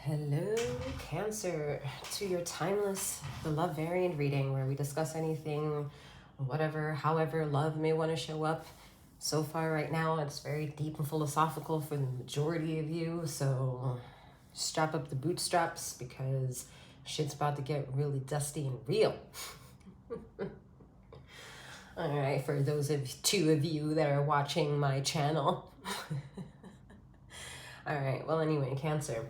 Hello, Cancer, to your timeless, the love variant reading where we discuss anything, whatever, however love may want to show up. So far right now, it's very deep and philosophical for the majority of you, so strap up the bootstraps because shit's about to get really dusty and real. All right, for those two of you that are watching my channel. All right, well, anyway, Cancer.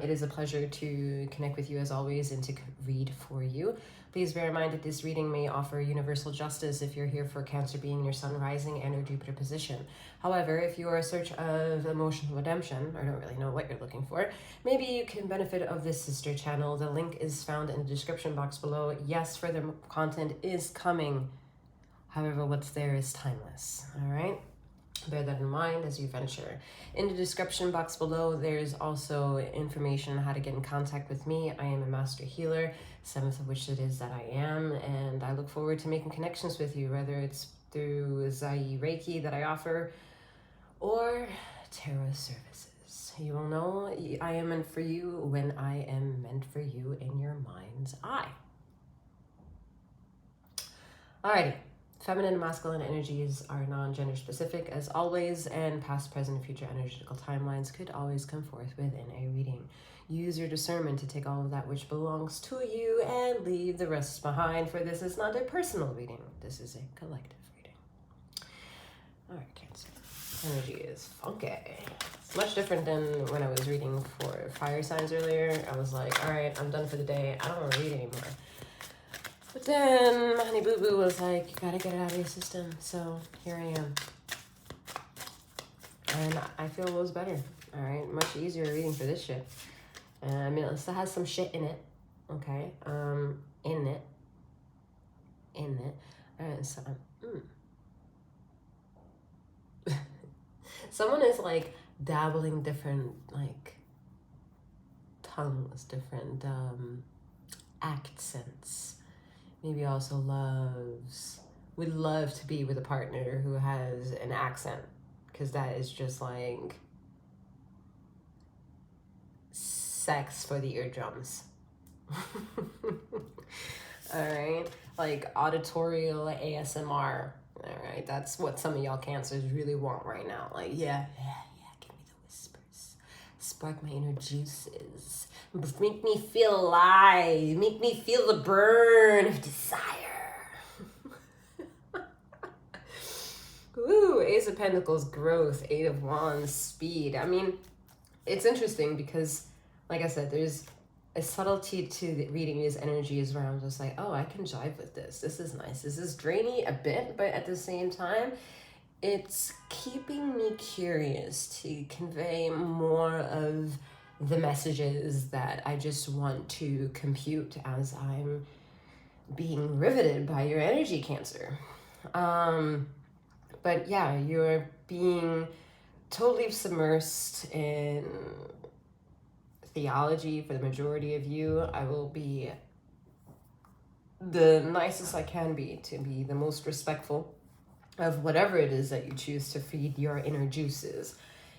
It is a pleasure to connect with you as always and to read for you. Please bear in mind that this reading may offer universal justice if you're here for Cancer being your sun rising and or Jupiter position. However, if you are in search of emotional redemption or don't really know what you're looking for, maybe you can benefit of this sister channel. The link is found in the description box below. Yes, further content is coming. However, what's there is timeless. All right? Bear that in mind as you venture. In the description box below, there's also information on how to get in contact with me. I am a master healer, 7th of which it is that I am, and I look forward to making connections with you, whether it's through 𝗖𝘀𝗵𝗺 that I offer or tarot services. You will know I am meant for you when I am meant for you in your mind's eye. Alrighty. Feminine and masculine energies are non-gender specific as always, and past, present, and future energetical timelines could always come forth within a reading. Use your discernment to take all of that which belongs to you and leave the rest behind, for this is not a personal reading. This is a collective reading. All right, Cancer. Energy is funky. It's much different than when I was reading for fire signs earlier. I was like, all right, I'm done for the day. I don't want to read anymore. But then Honey Boo Boo was like, you gotta get it out of your system. So here I am. And I feel it was better. All right, much easier reading for this shit. I mean, it still has some shit in it. Okay, in it. All right, so, someone is like dabbling different like tongues, different accents. Maybe also would love to be with a partner who has an accent, because that is just like sex for the eardrums. All right, like auditorial ASMR. All right, that's what some of y'all Cancers really want right now. Like, yeah, give me the whispers, spark my inner juices, make me feel alive, make me feel the burn of desire. Ooh, Ace of Pentacles, growth, 8 of Wands, speed. I mean, it's interesting because, like I said, there's a subtlety to the reading these energies where I'm just like, oh, I can jive with this. This is nice. This is drainy a bit, but at the same time, it's keeping me curious to convey more of the messages that I just want to compute as I'm being riveted by your energy, Cancer. But yeah, you're being totally submersed in theology for the majority of you. I will be the nicest I can be to be the most respectful of whatever it is that you choose to feed your inner juices.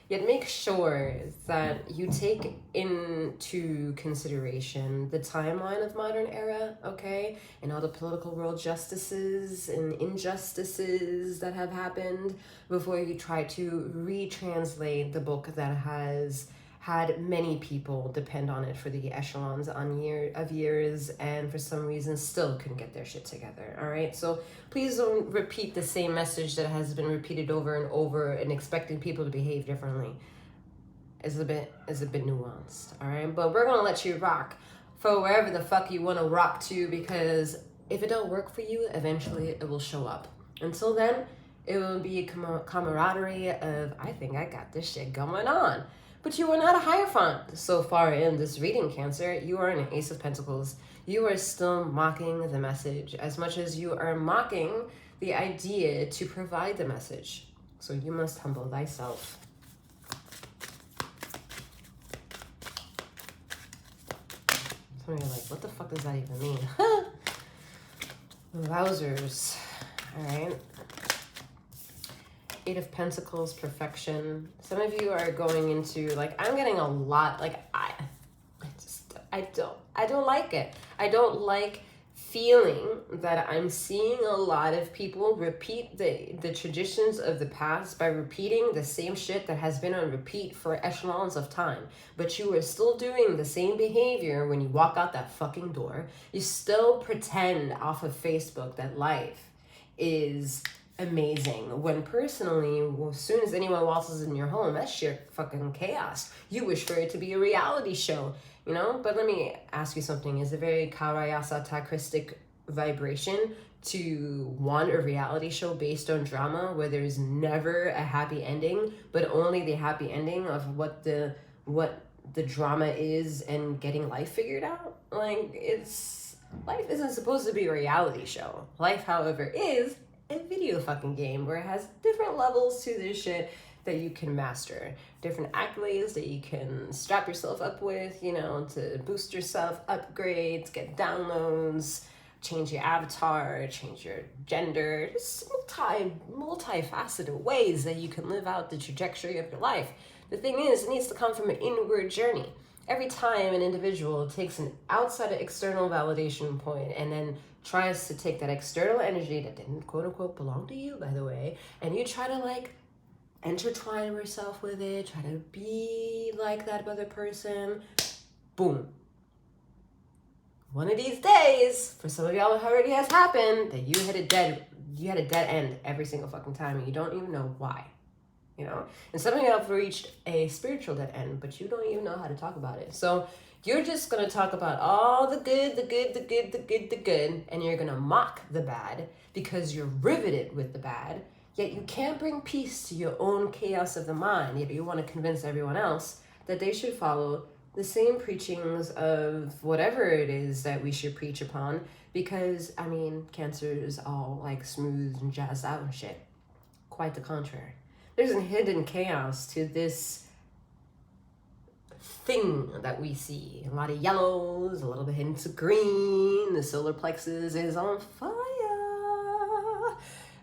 Yet make sure that you take into consideration the timeline of modern era, okay? And all the political world justices and injustices that have happened before you try to retranslate the book that has had many people depend on it for the echelons of years, and for some reason still couldn't get their shit together. All right, so please don't repeat the same message that has been repeated over and over and expecting people to behave differently. It's a bit nuanced. All right, but we're gonna let you rock for wherever the fuck you want to rock to, because if it don't work for you, eventually it will show up. Until then, it will be a camaraderie of, I think I got this shit going on. But you are not a Hierophant so far in this reading, Cancer. You are an Ace of Pentacles. You are still mocking the message as much as you are mocking the idea to provide the message. So you must humble thyself. Some of you are like, what the fuck does that even mean? Wowzers. All right. 8 of Pentacles, perfection. Some of you are going into, like, I'm getting a lot, like, I don't like it. I don't like feeling that I'm seeing a lot of people repeat the traditions of the past by repeating the same shit that has been on repeat for echelons of time. But you are still doing the same behavior when you walk out that fucking door. You still pretend off of Facebook that life is amazing, when personally, well, as soon as anyone waltzes in your home, that's sheer fucking chaos. You wish for it to be a reality show, you know? But let me ask you something. Is it very 𝗪𝗪𝗪 vibration to want a reality show based on drama where there's never a happy ending, but only the happy ending of what the drama is and getting life figured out? Like, life isn't supposed to be a reality show. Life, however, is a video fucking game where it has different levels to this shit that you can master, different accolades that you can strap yourself up with, you know, to boost yourself, upgrades, get downloads, change your avatar, change your gender, just multifaceted ways that you can live out the trajectory of your life. The thing is, it needs to come from an inward journey. Every time an individual takes an outside external validation point and then tries to take that external energy that didn't quote unquote belong to you, by the way, and you try to like intertwine yourself with it, try to be like that other person, boom. One of these days, for some of y'all it already has happened, that you had a dead end every single fucking time and you don't even know why. You know, and some of y'all have reached a spiritual dead end, but you don't even know how to talk about it. So you're just going to talk about all the good, and you're going to mock the bad because you're riveted with the bad, yet you can't bring peace to your own chaos of the mind. Yet you want to convince everyone else that they should follow the same preachings of whatever it is that we should preach upon, because, I mean, Cancer is all like smooth and jazzed out and shit. Quite the contrary. There's a hidden chaos to this thing that we see. A lot of yellows, a little bit into green. The solar plexus is on fire,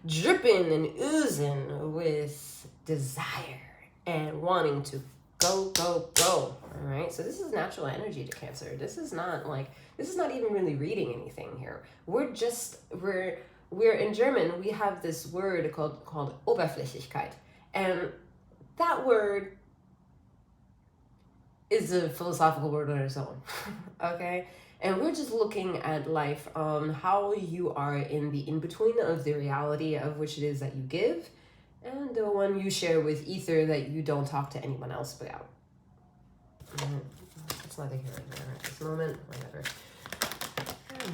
dripping and oozing with desire and wanting to go. All right. So this is natural energy to Cancer. This is not even really reading anything here. We're in German, we have this word called Oberflächlichkeit. And that word is a philosophical word on its own, okay? And we're just looking at life on how you are in the in-between of the reality of which it is that you give and the one you share with ether that you don't talk to anyone else about. It's neither here nor there at this moment, whatever.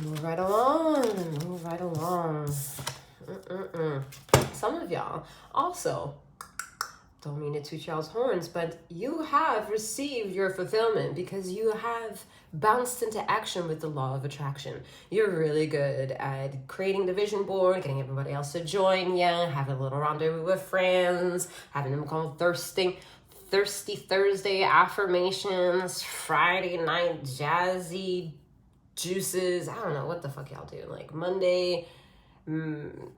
Move right along. Some of y'all also, don't mean to toot y'all's horns, but you have received your fulfillment because you have bounced into action with the law of attraction. You're really good at creating the vision board, getting everybody else to join you, having a little rendezvous with friends, having them call Thirsty Thursday affirmations, Friday night jazzy juices. I don't know what the fuck y'all do. Like Monday moon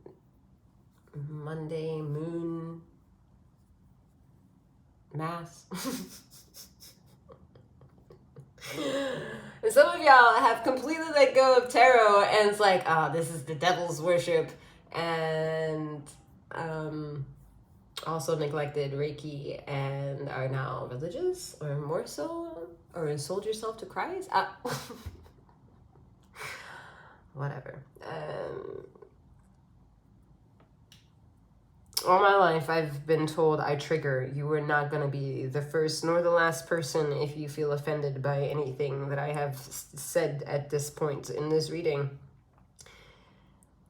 mass. And some of y'all have completely let go of tarot and it's like, this is the devil's worship, and also neglected Reiki and are now religious, or more so, or sold yourself to Christ. Whatever. All my life, I've been told I trigger. You are not going to be the first nor the last person if you feel offended by anything that I have said at this point in this reading.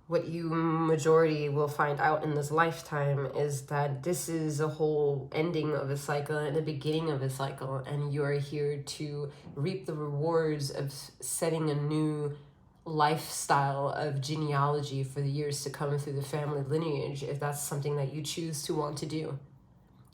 What you majority will find out in this lifetime is that this is a whole ending of a cycle and the beginning of a cycle, and you are here to reap the rewards of setting a new lifestyle of genealogy for the years to come through the family lineage, if that's something that you choose to want to do.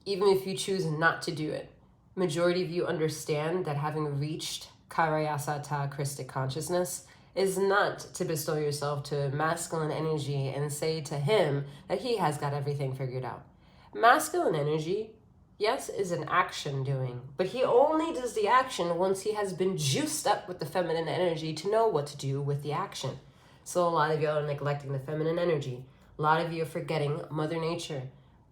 Even if you choose not to do it, majority of you understand that having reached 𝗪𝗪𝗪 consciousness is not to bestow yourself to masculine energy and say to him that he has got everything figured out. Masculine energy yes, is an action doing, but he only does the action once he has been juiced up with the feminine energy to know what to do with the action. So a lot of y'all are neglecting the feminine energy. A lot of you are forgetting Mother Nature.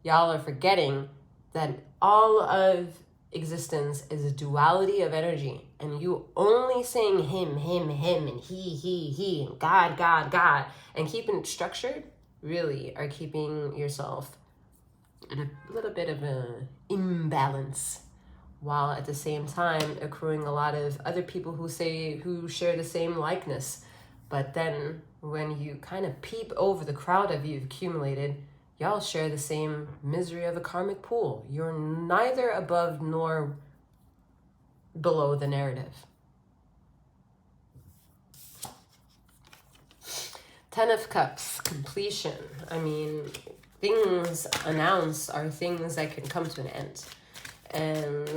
Y'all are forgetting that all of existence is a duality of energy, and you only saying him, and he, and God, and keeping it structured really are keeping yourself in a little bit of an imbalance, while at the same time accruing a lot of other people who share the same likeness. But then when you kind of peep over the crowd of you've accumulated, y'all share the same misery of a karmic pool. You're neither above nor below the narrative. 10 of Cups, completion. I mean, things announced are things that can come to an end. And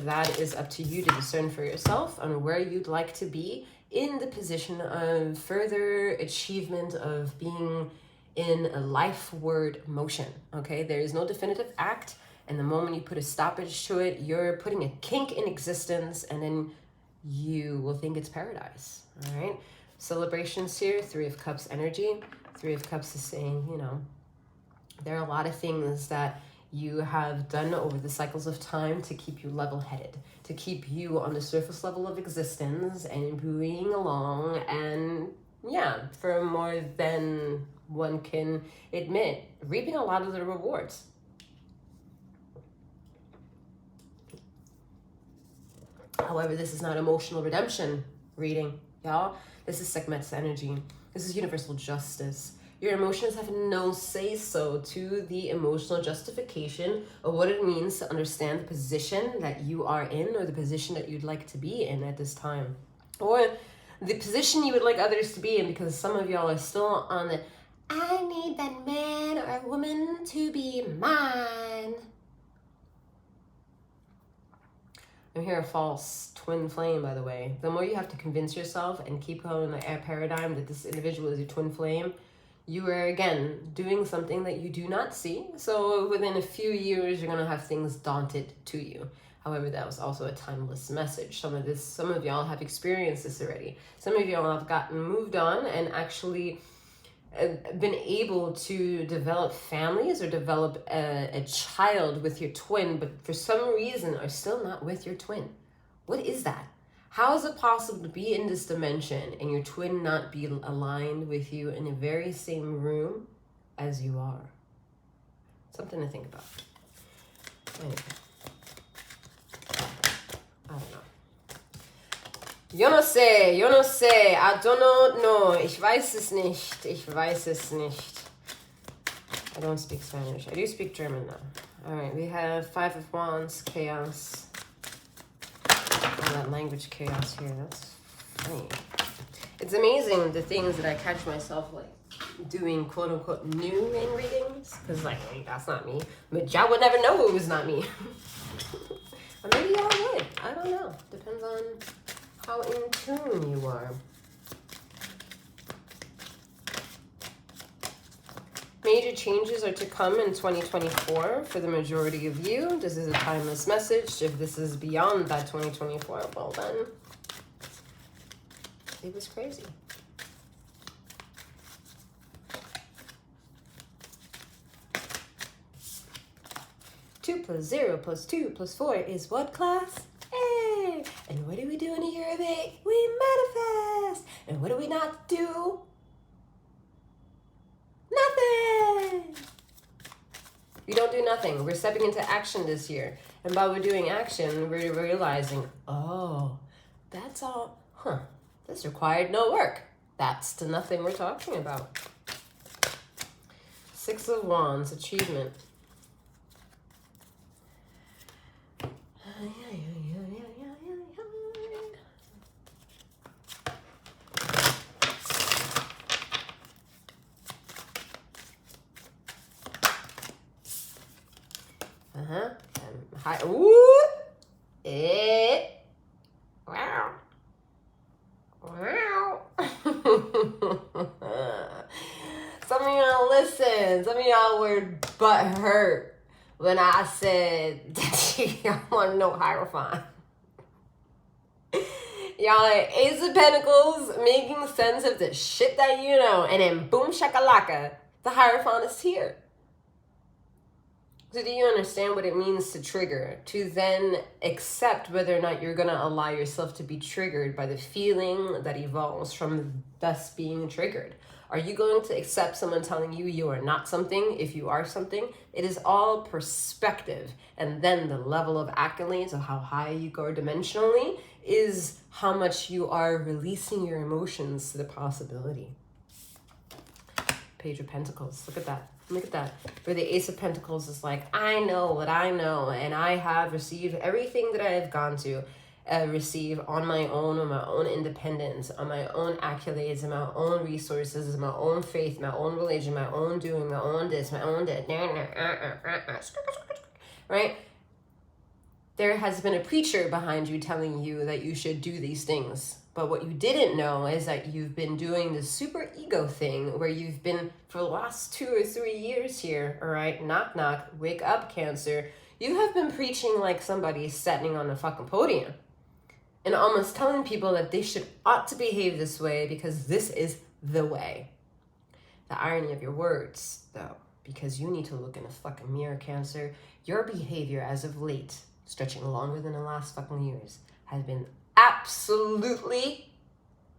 that is up to you to discern for yourself on where you'd like to be in the position of further achievement of being in a lifeward motion, okay? There is no definitive act, and the moment you put a stoppage to it, you're putting a kink in existence, and then you will think it's paradise, all right? Celebrations here, 3 of Cups energy. 3 of Cups is saying, you know, there are a lot of things that you have done over the cycles of time to keep you level-headed, to keep you on the surface level of existence and buoying along, and yeah, for more than one can admit, reaping a lot of the rewards. However, this is not emotional redemption reading, y'all. This is Sekhmet's energy. This is universal justice. Your emotions have no say-so to the emotional justification of what it means to understand the position that you are in, or the position that you'd like to be in at this time, or the position you would like others to be in, because some of y'all are still on the I need that man or woman to be mine. I'm here a false twin flame, by the way. The more you have to convince yourself and keep on the paradigm that this individual is your twin flame, you are, again, doing something that you do not see. So within a few years, you're going to have things daunted to you. However, that was also a timeless message. Some of y'all have experienced this already. Some of y'all have gotten moved on and actually been able to develop families or develop a child with your twin, but for some reason are still not with your twin. What is that? How is it possible to be in this dimension and your twin not be aligned with you in the very same room as you are? Something to think about. Anyway. I don't know. Yo no sé, I don't know, ich weiß es nicht, I don't speak Spanish. I do speak German though. All right, we have 5 of Wands, chaos. Oh, that language chaos here, that's funny. It's amazing the things that I catch myself like doing quote unquote new in readings, because like, that's not me. But y'all would never know it was not me. Or maybe y'all would, I don't know. Depends on how in tune you are. Major changes are to come in 2024 for the majority of you. This is a timeless message. If this is beyond that 2024, well then, it was crazy. Two plus 0 plus 2 plus 4 is what, class? Hey! And what do we do in a year of 8? We manifest! And what do we not do? Nothing! We don't do nothing. We're stepping into action this year. And while we're doing action, we're realizing, oh, that's all, this required no work. That's the nothing we're talking about. 6 of Wands, achievement. Hi. Ooh. Wow. Wow. Some of y'all listen. Some of y'all were butt hurt when I said Y'all want to know Hierophant. Y'all are Ace of Pentacles making sense of the shit that you know. And then boom shakalaka, the Hierophant is here. So do you understand what it means to trigger? To then accept whether or not you're going to allow yourself to be triggered by the feeling that evolves from thus being triggered. Are you going to accept someone telling you you are not something if you are something? It is all perspective. And then the level of accolades of how high you go dimensionally is how much you are releasing your emotions to the possibility. Page of Pentacles. Look at that. Look at that. For the Ace of Pentacles is like, I know what I know, and I have received everything that I have gone to receive on my own independence, on my own accolades, and my own resources, my own faith, my own religion, my own doing, my own this, my own that. Right? There has been a preacher behind you telling you that you should do these things. But what you didn't know is that you've been doing this super ego thing where you've been for the last 2 or 3 years here, all right? Knock, knock, wake up, Cancer. You have been preaching like somebody standing on a fucking podium and almost telling people that they ought to behave this way because this is the way. The irony of your words, though, because you need to look in a fucking mirror, Cancer. Your behavior as of late, stretching longer than the last fucking years, has been absolutely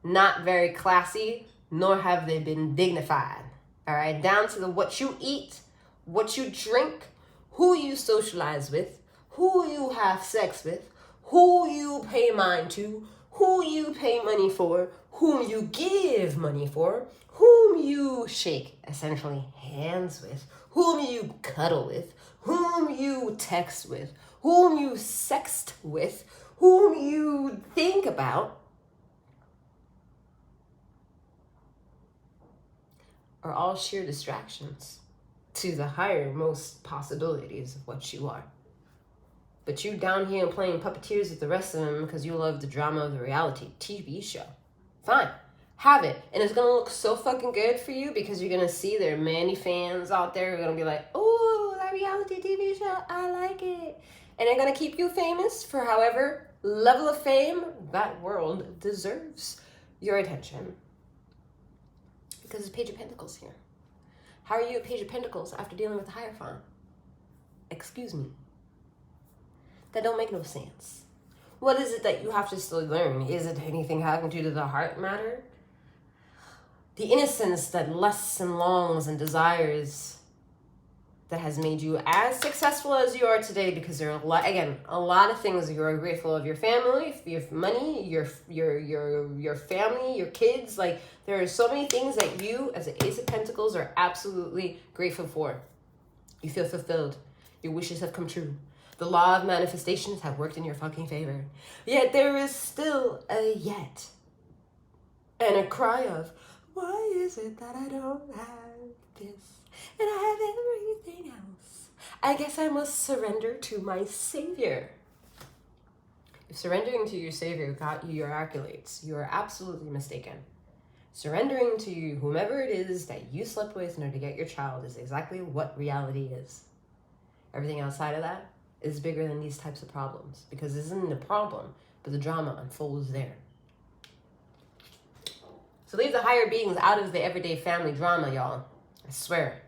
not very classy, nor have they been dignified. All right, down to the what you eat, what you drink, who you socialize with, who you have sex with, who you pay mind to, who you pay money for, whom you give money for, whom you shake essentially hands with, whom you cuddle with, whom you text with, whom you sext with, whom you think about, are all sheer distractions to the higher most possibilities of what you are. But you down here playing puppeteers with the rest of them because you love the drama of the reality TV show. Fine. Have it. And it's going to look so fucking good for you because you're going to see there are many fans out there who are going to be like, oh, that reality TV show, I like it. And they're going to keep you famous for however level of fame that world deserves your attention. Because it's Page of Pentacles here. How are you at Page of Pentacles after dealing with the Hierophant? Excuse me. That don't make no sense. What is it that you have to still learn? Is it anything having to do with the heart matter? The innocence that lusts and longs and desires that has made you as successful as you are today, because there are a lot of things you are grateful of. Your family, your money, your family, your kids. Like, there are so many things that you as an Ace of Pentacles are absolutely grateful for. You feel fulfilled. Your wishes have come true. The law of manifestations have worked in your fucking favor. Yet there is still a yet and a cry of, why is it that I don't have this and I have everything else? I guess I must surrender to my Savior. If surrendering to your Savior got you your accolades, you are absolutely mistaken. Surrendering to whomever it is that you slept with in order to get your child is exactly what reality is. Everything outside of that is bigger than these types of problems, because this isn't a problem, but the drama unfolds there. So leave the higher beings out of the everyday family drama, y'all. I swear.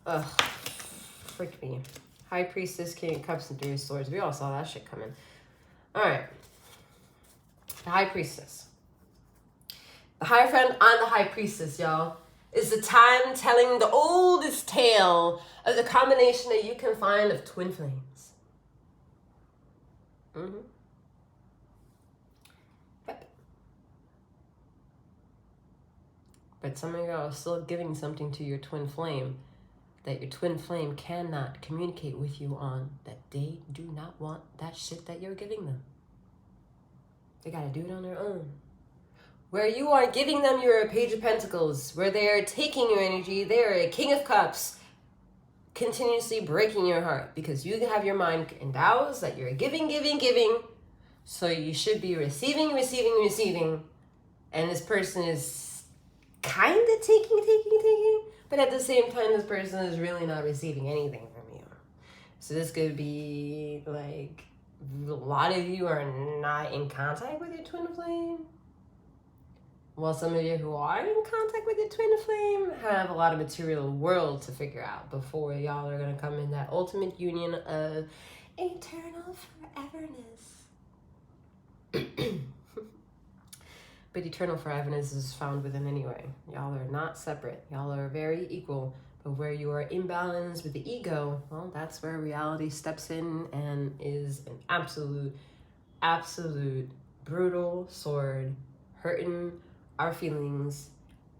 Ugh, freak me. High Priestess, King of Cups, and Three of Swords. We all saw that shit coming. All right. The High Priestess. The Hierophant on the High Priestess, y'all, is the time telling the oldest tale of the combination that you can find of twin flames. Yep. But some of y'all are still giving something to your twin flame that your twin flame cannot communicate with you on, that they do not want that shit that you're giving them. They gotta do it on their own. Where you are giving them your Page of Pentacles, where they are taking your energy, they are a King of Cups, continuously breaking your heart because you have your mind endows that you're giving. So you should be receiving. And this person is kind of taking, but at the same time, this person is really not receiving anything from you. So this could be like, a lot of you are not in contact with your twin flame. While some of you who are in contact with your twin flame have a lot of material world to figure out before y'all are going to come in that ultimate union of eternal foreverness. But eternal foreverness is found within anyway. Y'all are not separate. Y'all are very equal. But where you are imbalanced with the ego, well, that's where reality steps in and is an absolute brutal sword, hurting our feelings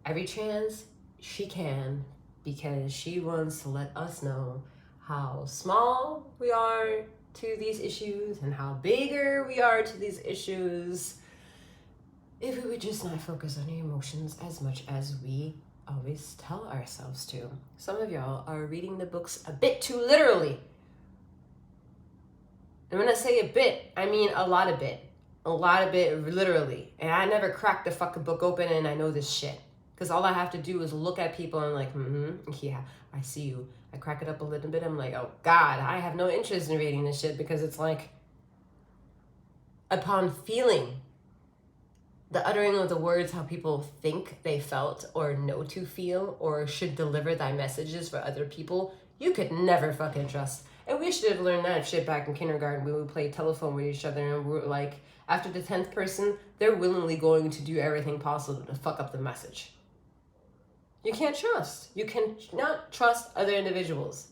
every chance she can, because she wants to let us know how small we are to these issues and how bigger we are to these issues if we would just not focus on our emotions as much as we always tell ourselves to. Some of y'all are reading the books a bit too literally. And when I say a bit, I mean a lot of bit literally. And I never cracked the fucking book open and I know this shit. Because all I have to do is look at people and like, yeah, I see you. I crack it up a little bit. I'm like, oh God, I have no interest in reading this shit, because it's like, upon feeling the uttering of the words, how people think they felt or know to feel or should deliver thy messages for other people, you could never fucking trust. And we should have learned that shit back in kindergarten. We would play telephone with each other and we're like, after the 10th person, they're willingly going to do everything possible to fuck up the message. You can't trust. You cannot trust other individuals.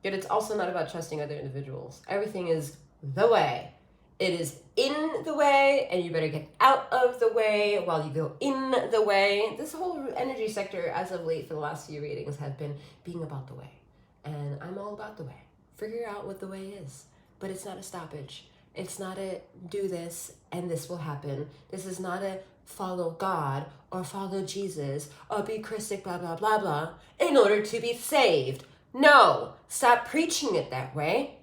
Yet it's also not about trusting other individuals. Everything is the way. It is in the way, and you better get out of the way while you go in the way. This whole energy sector, as of late, for the last few readings, have been being about the way. And I'm all about the way. Figure out what the way is. But it's not a stoppage. It's not a do this and this will happen. This is not a follow God or follow Jesus or be Christic, blah, blah, blah, blah, in order to be saved. No, stop preaching it that way.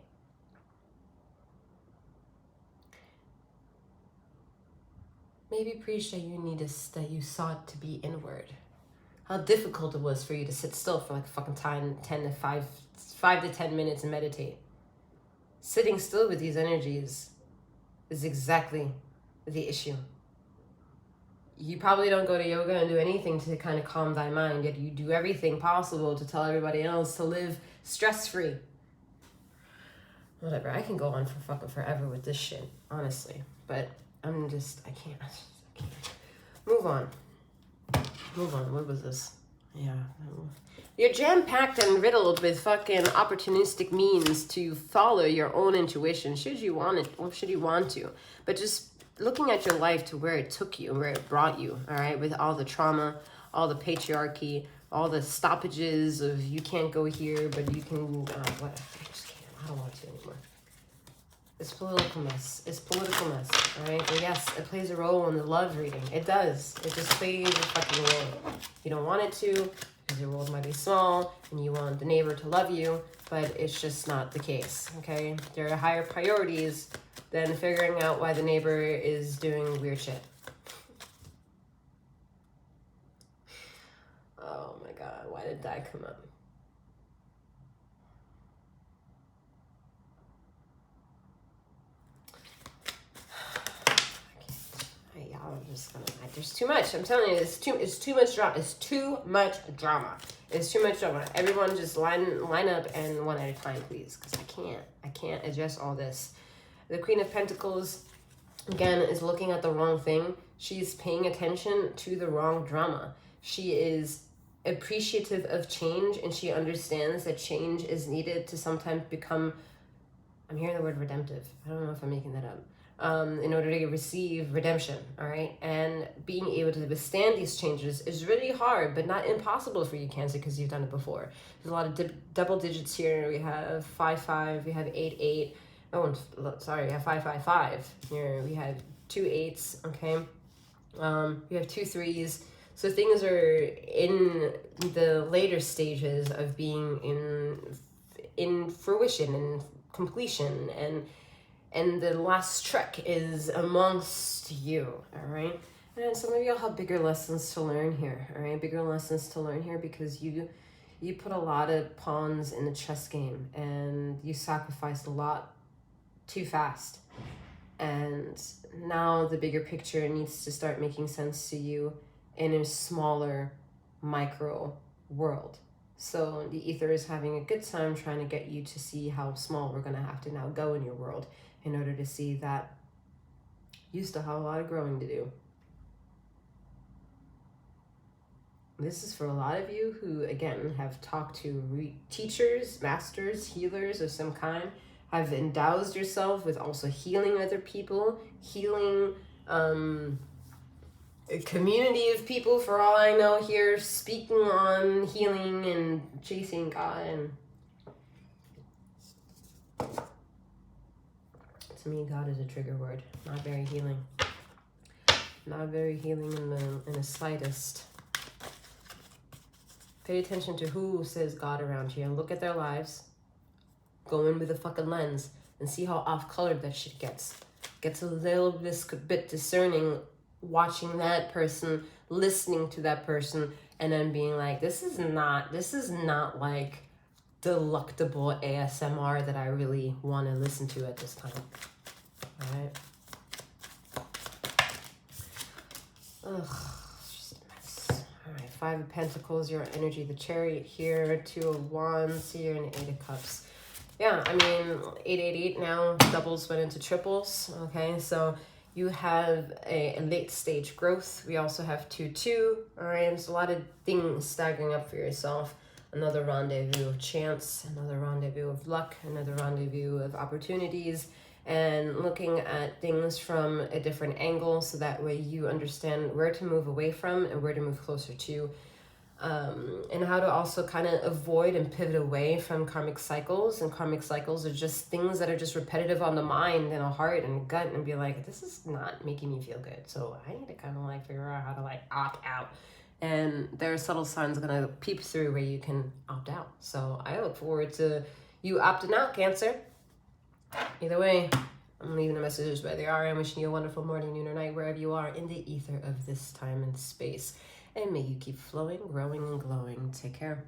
Maybe preach that that you sought to be inward. How difficult it was for you to sit still for like fucking 5 to 10 minutes and meditate. Sitting still with these energies is exactly the issue. You probably don't go to yoga and do anything to kind of calm thy mind, yet you do everything possible to tell everybody else to live stress-free. Whatever, I can go on for fucking forever with this shit, honestly. But I can't. Move on. What was this? Yeah. You're jam-packed and riddled with fucking opportunistic means to follow your own intuition, should you want it, or should you want to. But just looking at your life to where it took you, where it brought you, all right, with all the trauma, all the patriarchy, all the stoppages of you can't go here, but you can, what? I just can't. I don't want to anymore. It's political mess, all right? But yes, it plays a role in the love reading. It does. It just plays a fucking role. You don't want it to, because your world might be small, and you want the neighbor to love you, but it's just not the case, okay? There are higher priorities than figuring out why the neighbor is doing weird shit. Oh my God, why did that come up? There's too much. I'm telling you, it's too much drama. It's too much drama. Everyone just line up and one at a time, please, because I can't address all this. The Queen of Pentacles, again, is looking at the wrong thing. She's paying attention to the wrong drama. She is appreciative of change, and she understands that change is needed to sometimes become, I'm hearing the word redemptive. I don't know if I'm making that up. In order to receive redemption, all right? And being able to withstand these changes is really hard, but not impossible for you, Cancer, because you've done it before. There's a lot of double digits here. We have 5-5, we have 8-8. Oh, sorry, we have 5-5-5. Here we have 2 8s, okay? We have 2 3s. So things are in the later stages of being in fruition and completion, and the last trek is amongst you, all right? And some of y'all have bigger lessons to learn here, all right? Bigger lessons to learn here because you put a lot of pawns in the chess game and you sacrificed a lot too fast. And now the bigger picture needs to start making sense to you in a smaller micro world. So the ether is having a good time trying to get you to see how small we're going to have to now go in your world in order to see that you still have a lot of growing to do. This is for a lot of you who, again, have talked to teachers, masters, healers of some kind, have endowed yourself with also healing other people, healing a community of people, for all I know, here, speaking on healing and chasing God. And to me, God is a trigger word, not very healing. Not very healing in the slightest. Pay attention to who says God around you and look at their lives. Go in with a fucking lens and see how off-colored that shit gets. Gets a little bit discerning watching that person, listening to that person, and then being like, this is not like delectable ASMR that I really want to listen to at this time. All right. Ugh. Alright, 5 of Pentacles, your energy, the Chariot here, 2 of Wands here, and 8 of Cups. Yeah, I mean, 888 now, doubles went into triples, okay? So you have a late stage growth. We also have 2-2, alright? There's a lot of things staggering up for yourself. Another rendezvous of chance, another rendezvous of luck, another rendezvous of opportunities, and looking at things from a different angle so that way you understand where to move away from and where to move closer to, and how to also kind of avoid and pivot away from karmic cycles. And karmic cycles are just things that are just repetitive on the mind and a heart and gut, and be like, this is not making me feel good, so I need to kind of like figure out how to like opt out. And there are subtle signs gonna peep through where you can opt out. So I look forward to you opting out, Cancer. Either way, I'm leaving the messages where they are. I'm wishing you a wonderful morning, noon, or night, wherever you are in the ether of this time and space. And may you keep flowing, growing, and glowing. Take care.